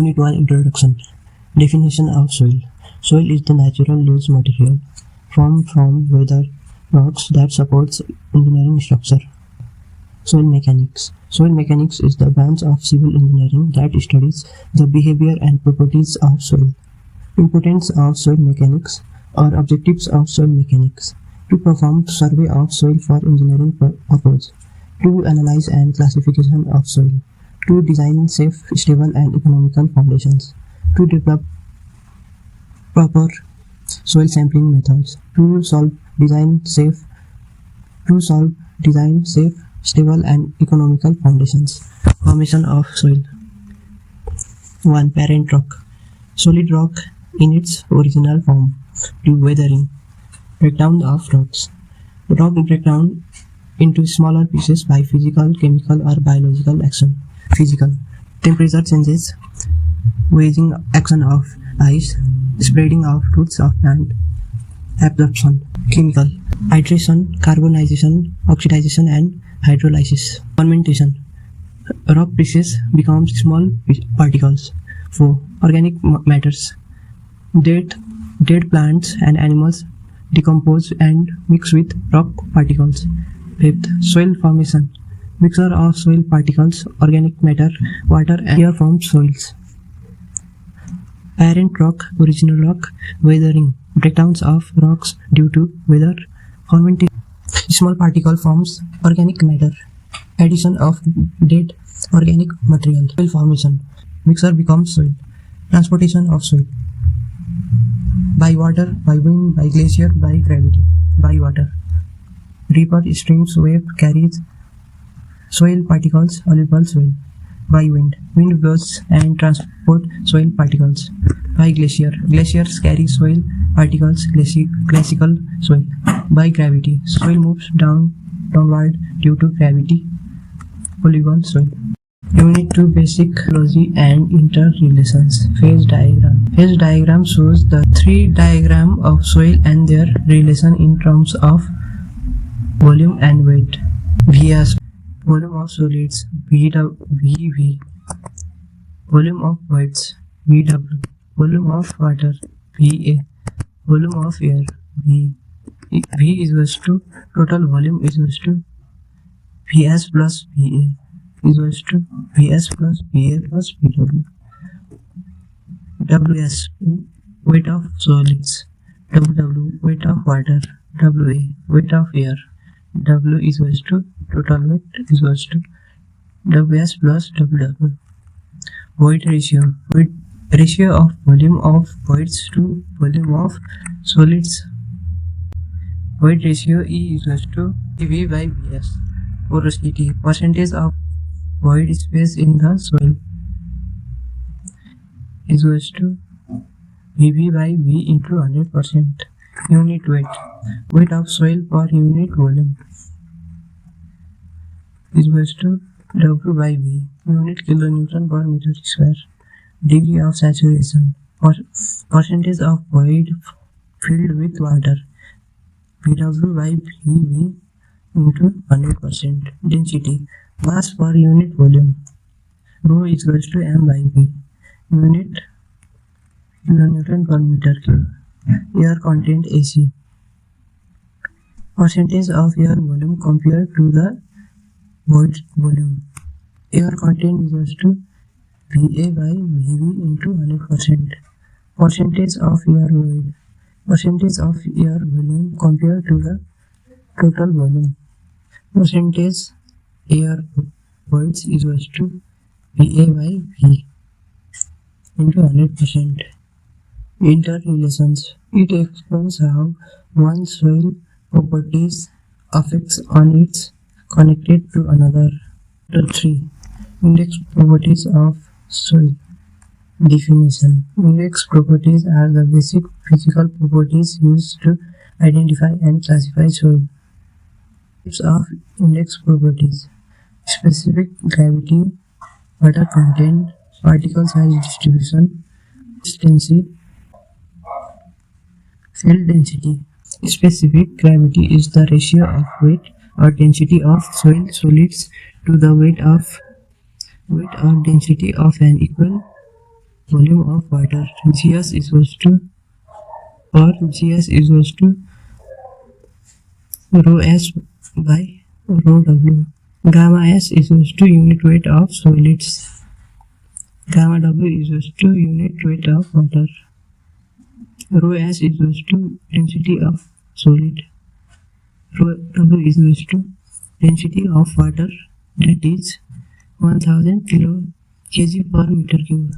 Unit 1 Introduction. Definition of soil. Soil is the natural loose material formed from weathered rocks that supports engineering structure. Soil mechanics. Soil mechanics is the branch of civil engineering that studies the behavior and properties of soil. Importance of soil mechanics or objectives of soil mechanics. To perform survey of soil for engineering purpose. To analyze and classification of soil. To design safe, stable and economical foundations. To develop proper soil sampling methods. To design safe, stable and economical foundations. Formation of soil. 1. Parent rock. Solid rock in its original form. 2. Weathering. Breakdown of rocks. Rock breakdown into smaller pieces by physical, chemical or biological action. Physical. Temperature changes, weighing action of ice, spreading of roots of plant, absorption. Chemical. Hydration, carbonization, oxidization and hydrolysis. Fermentation. Rock pieces become small particles. 4. Organic matters. Dead plants and animals decompose and mix with rock particles. 5th. Soil formation. Mixture of soil particles, organic matter, water and air forms soils. Parent rock, original rock. Weathering. Breakdowns of rocks due to weather. Fermentation. Small particle forms organic matter. Addition of dead organic material. Soil formation. Mixture becomes soil. Transportation of soil. By water, by wind, by glacier, by gravity. By water. River, streams, wave carries soil particles, soluble soil. By wind. Wind blows and transport soil particles. By glacier. Glaciers carry soil particles, glacial soil. By gravity. Soil moves downward due to gravity, soluble soil. Unit 2 Basic Ecology and Interrelations. Phase diagram. Phase diagram shows the 3 diagram of soil and their relation in terms of volume and weight. VS. Volume of solids VV. Volume of voids VW. Volume of water VA. Volume of air V. V is equals to total volume is equals to VS plus VA is equals to VS plus VA plus VW. WS weight of solids. WW weight of water. WA weight of air. W is equals to total weight is equals to WS plus WW. Void ratio. Ratio of volume of voids to volume of solids. Void ratio E is equals to V by Vs. Porosity. Percentage of void space in the soil is equals to VV by V into 100%. Unit weight. Weight of soil per unit volume is equals to W by V. Unit kilonewton per meter square. Degree of saturation. Percentage of void filled with water. VW by VV into 100%. Density. Mass per unit volume. Rho is equals to M by V. Unit kilonewton per meter cube. Air content AC. Percentage of air volume compared to the void volume. Air content is equals to VA by VV into 100%. Percentage of air void. Percentage of air volume compared to the total volume. Percentage air voids is equals to VA by V into 100%. Interrelations. It explains how one soil properties affects on its connected to another. 3. Index properties of soil. Definition. Index properties are the basic physical properties used to identify and classify soil. Types of index properties. Specific gravity, water content, particle size distribution, density, field density. Specific gravity is the ratio of weight or density of soil solids to the weight or density of an equal volume of water. GS equals to rho S by rho W. Gamma S equals to unit weight of solids. Gamma W equals to unit weight of water. Rho S equals to density of solid. Rho W equals to density of water, that is 1000 kg per meter cube.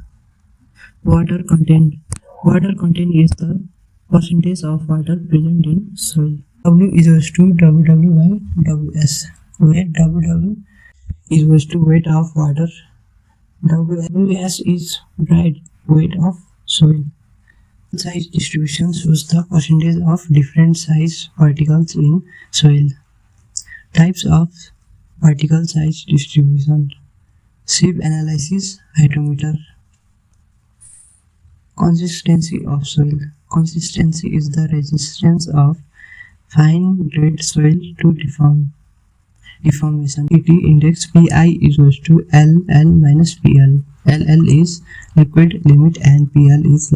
Water content. Water content is the percentage of water present in soil. W is equals to WW by WS, where WW is equals to weight of water. WS is dried weight of soil. Size distribution shows the percentage of different size particles in soil. Types of particle size distribution. Sieve analysis, hydrometer. Consistency of soil. Consistency is the resistance of fine-grained soil to deformation. PT index PI is equals to LL minus PL. LL is liquid limit and PL is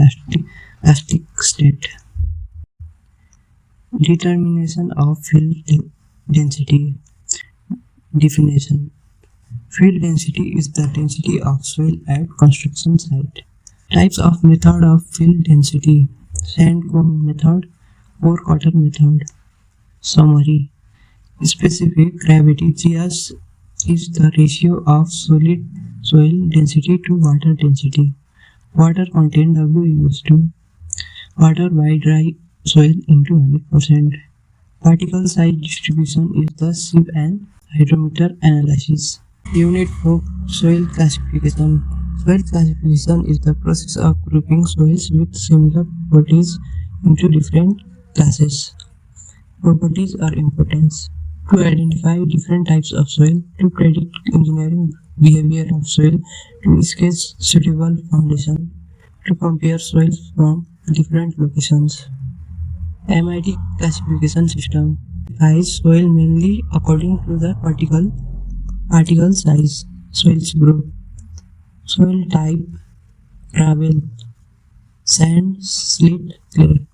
elastic state. Determination of field density. Definition. Field density is the density of soil at construction site. Types of method of field density. Sand cone method, four-quarter method. Summary. Specific gravity. GS is the ratio of solid soil density to water density. Water content W equals to water by dry soil into 100%. Particle size distribution is the sieve and hydrometer analysis. Unit for soil classification. Soil classification is the process of grouping soils with similar properties into different classes. Properties are important to identify different types of soil, to predict engineering behavior of soil, to sketch suitable foundation, to compare soils from different locations. MIT classification system classifies soil mainly according to the particle size. Soils group. Soil type: gravel, sand, slate, clay.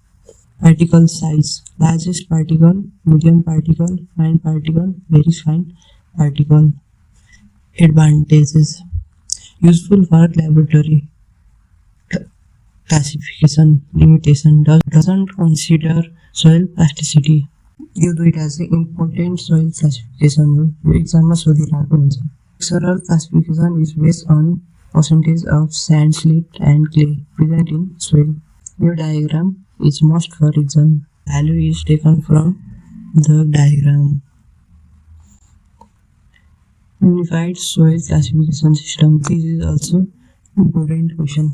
Particle size: largest particle, medium particle, fine particle, very fine particle. Advantages: useful for laboratory classification. Limitation: doesn't consider soil plasticity. You do it as an important soil classification. Exam Structural classification is based on percentage of sand, slate and clay present in soil. Your diagram is must for exam. Value is taken from the diagram. Unified soil classification system. This is also important question.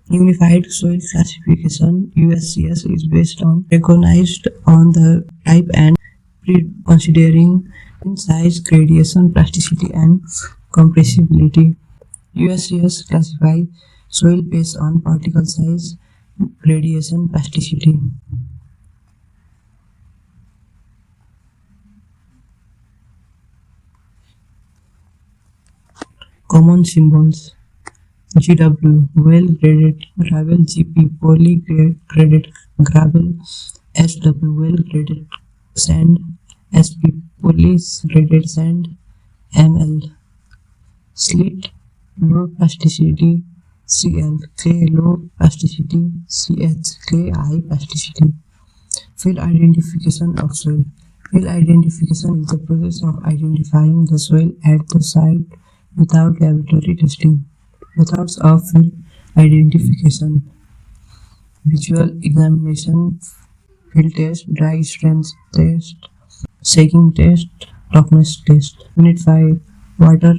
Unified soil classification USCS is based on recognized on the type and considering size, gradation, plasticity and compressibility. USCS classify soil based on particle size, gradation, plasticity. Common symbols. GW well graded gravel, GP poorly graded gravel, SW well graded sand, SP poorly graded sand, ML slate low plasticity, CL clay low plasticity, CH clay high plasticity. Field identification of soil. Field identification is the process of identifying the soil at the site without laboratory testing. Methods of field identification: visual examination, field test, dry strength test, shaking test, toughness test. Unit 5. Water.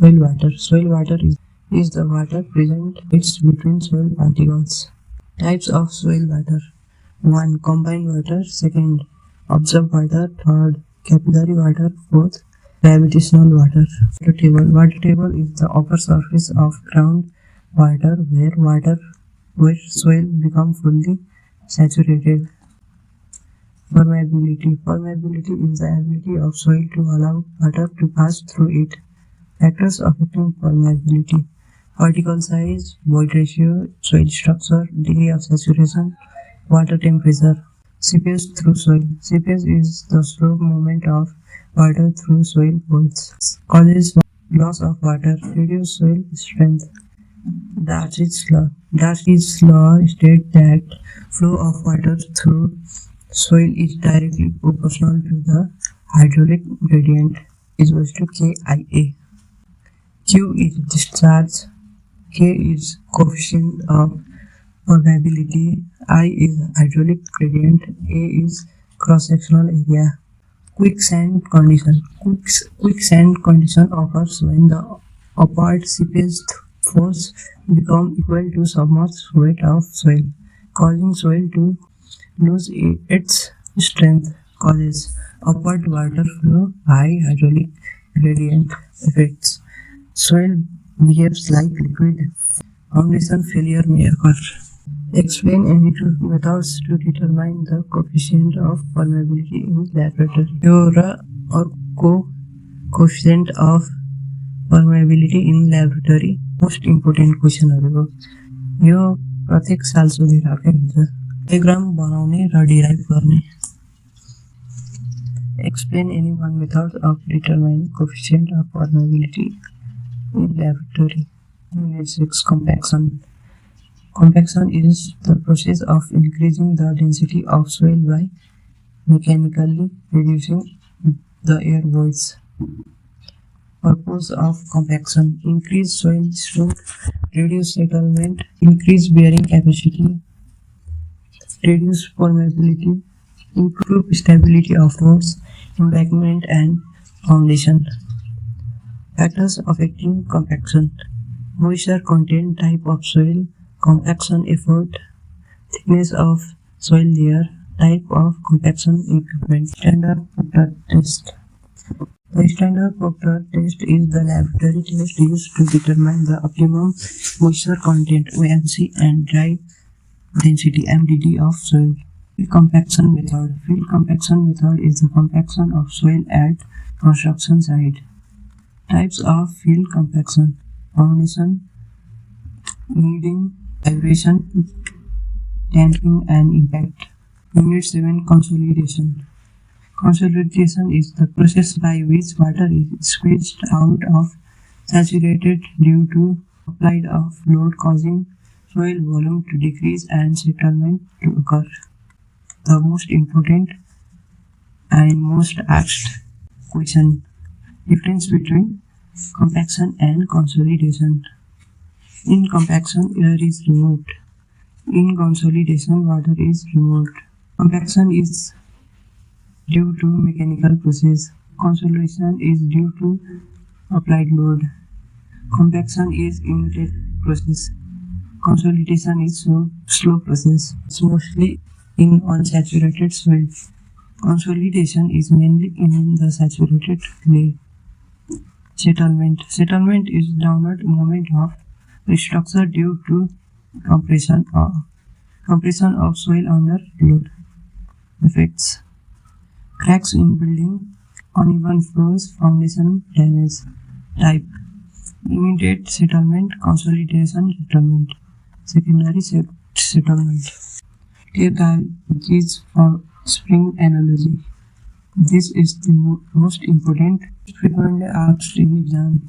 Soil water. Soil water is the water present between soil particles. Types of soil water: 1. Combined water. 2. Absorbed water. 3. Capillary water. 4. Gravitational water. Water table. Water table is the upper surface of ground water where soil becomes fully saturated. Permeability. Permeability is the ability of soil to allow water to pass through it. Factors affecting permeability: particle size, void ratio, soil structure, degree of saturation, water temperature. Seepage through soil. Seepage is the slow movement of water through soil voids. Causes loss of water, reduce soil strength. Darcy's law. Darcy's law states that flow of water through soil is directly proportional to the hydraulic gradient is equal to KIA. Q is discharge, K is coefficient of permeability, I is hydraulic gradient, A is cross-sectional area. Quicksand condition. Quicksand condition occurs when the upward seepage force becomes equal to submerged weight of soil, causing soil to lose its strength. Causes upward water flow, high hydraulic gradient effects. Soil behaves like liquid. Foundation failure may occur. Explain any two methods to determine the coefficient of permeability in laboratory. Your or coefficient of permeability in laboratory most important क्वेशनहरु हो यो प्रत्येक साल सोधिरहेकै हुन्छ diagram बनाउने र derive गर्ने Explain any one method of determining coefficient of permeability in laboratory. Unit 6 Compaction. Compaction is the process of increasing the density of soil by mechanically reducing the air voids. Purpose of compaction: increase soil strength, reduce settlement, increase bearing capacity, reduce permeability, improve stability of roads, embankment and foundation. Factors affecting compaction: moisture content, type of soil, compaction effort, thickness of soil layer, type of compaction equipment. Standard Proctor test. The standard Proctor test is the laboratory test used to determine the optimum moisture content (OMC) and dry density (MDD) of soil. Field compaction method. Field compaction method is the compaction of soil at construction site. Types of field compaction: foundation, kneading, vibration, damping and impact. Unit 7 Consolidation. Consolidation is the process by which water is squeezed out of saturated due to applied of load, causing soil volume to decrease and settlement to occur. The most important and most asked question: difference between compaction and consolidation. In compaction, air is removed. In consolidation, water is removed. Compaction is due to mechanical process. Consolidation is due to applied load. Compaction is immediate process. Consolidation is slow process. It's mostly in unsaturated soil. Consolidation is mainly in the saturated clay. Settlement. Settlement is downward movement of structure due to compression of soil under load. Effects: cracks in building, uneven flows, foundation damage. Type: immediate settlement, consolidation settlement, secondary settlement. Here is for spring analogy. This is the most important frequently asked in exam.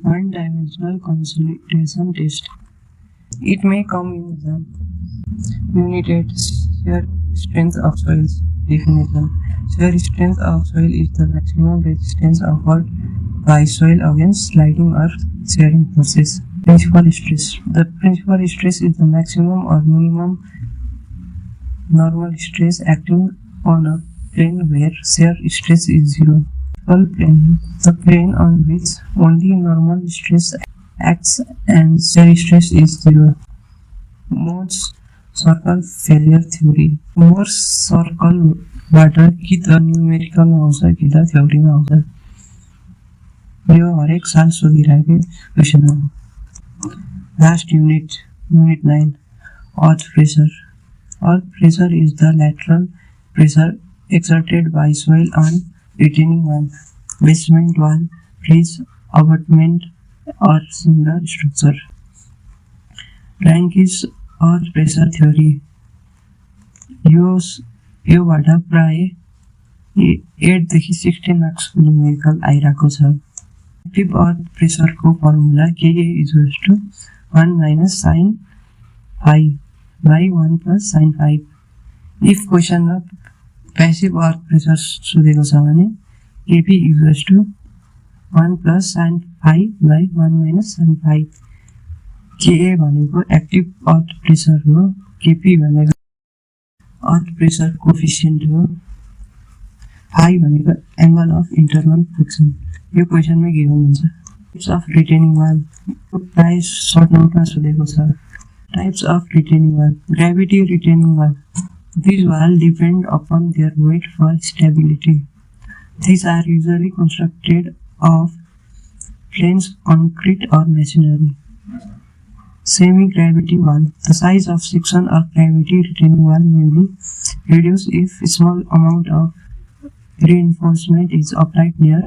One-dimensional consolidation test. It may come in exam. Unit 8 Shear strength of soils. Definition: shear strength of soil is the maximum resistance offered by soil against sliding or shearing process. Principal stress. The principal stress is the maximum or minimum normal stress acting on a plane where shear stress is zero. Plane. The plane on which only normal stress acts and shear stress is zero. Moore's circle failure theory. Moore's circle बाट कि त numerical आउँछ कि त थ्योरीमा आउँछ यो हरेक साल सोधिरहेको question हो last unit 9 earth pressure. Earth pressure is the lateral pressure exerted by soil on retaining wall, basement wall, bridge, abutment or similar structure. Rank is earth pressure theory. योबाट प्राय 8 देखि 16 मार्क्सको न्युमेरिकल आइरहेको छ। एक्टिभ अर्थ प्रेसरको formula K equals to 1 minus sine 5 by 1 plus sine 5। If क्वेसनमा passive earth pressure सोधेको छ भने KP equals to 1 plus sine 5 by 1 minus sine 5। K भनेको एक्टिभ अर्थ प्रेसर हो, केपी भनेको अर्थ प्रेसर कोफिसिएन्ट हो, phi भनेको एंगल अफ इंटरनल फ्रिक्सन। यो क्वेसनमै गिभन हुन्छ। टाइप्स अफ रिटेनिङ वाल प्राय सर्ट नोटमा सोधेको छ। टाइप्स अफ रिटेनिङ वाल ग्रेभिटी रिटेनिङ वाल। These walls depend upon their weight for stability. These are usually constructed of plain concrete or masonry. Semi-gravity wall. The size of section of gravity retaining wall may be reduced if a small amount of reinforcement is applied near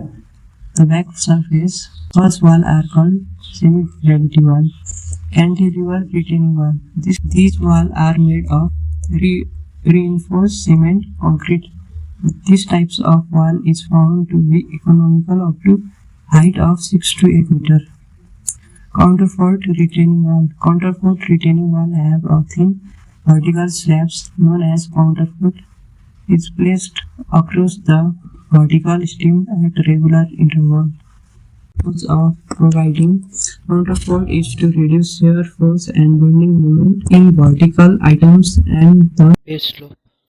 the back surface. Such walls are called semi-gravity wall. Cantilever retaining wall. These walls are made of reinforced cement concrete. This types of wall is found to be economical up to height of 6 to 8 meters. Counterfort retaining wall. Counterfort retaining wall have a thin vertical slabs known as counterfort. Is placed across the vertical stem at regular intervals. Purpose of providing counterfort is to reduce shear force and bending moment in vertical items and the base slope.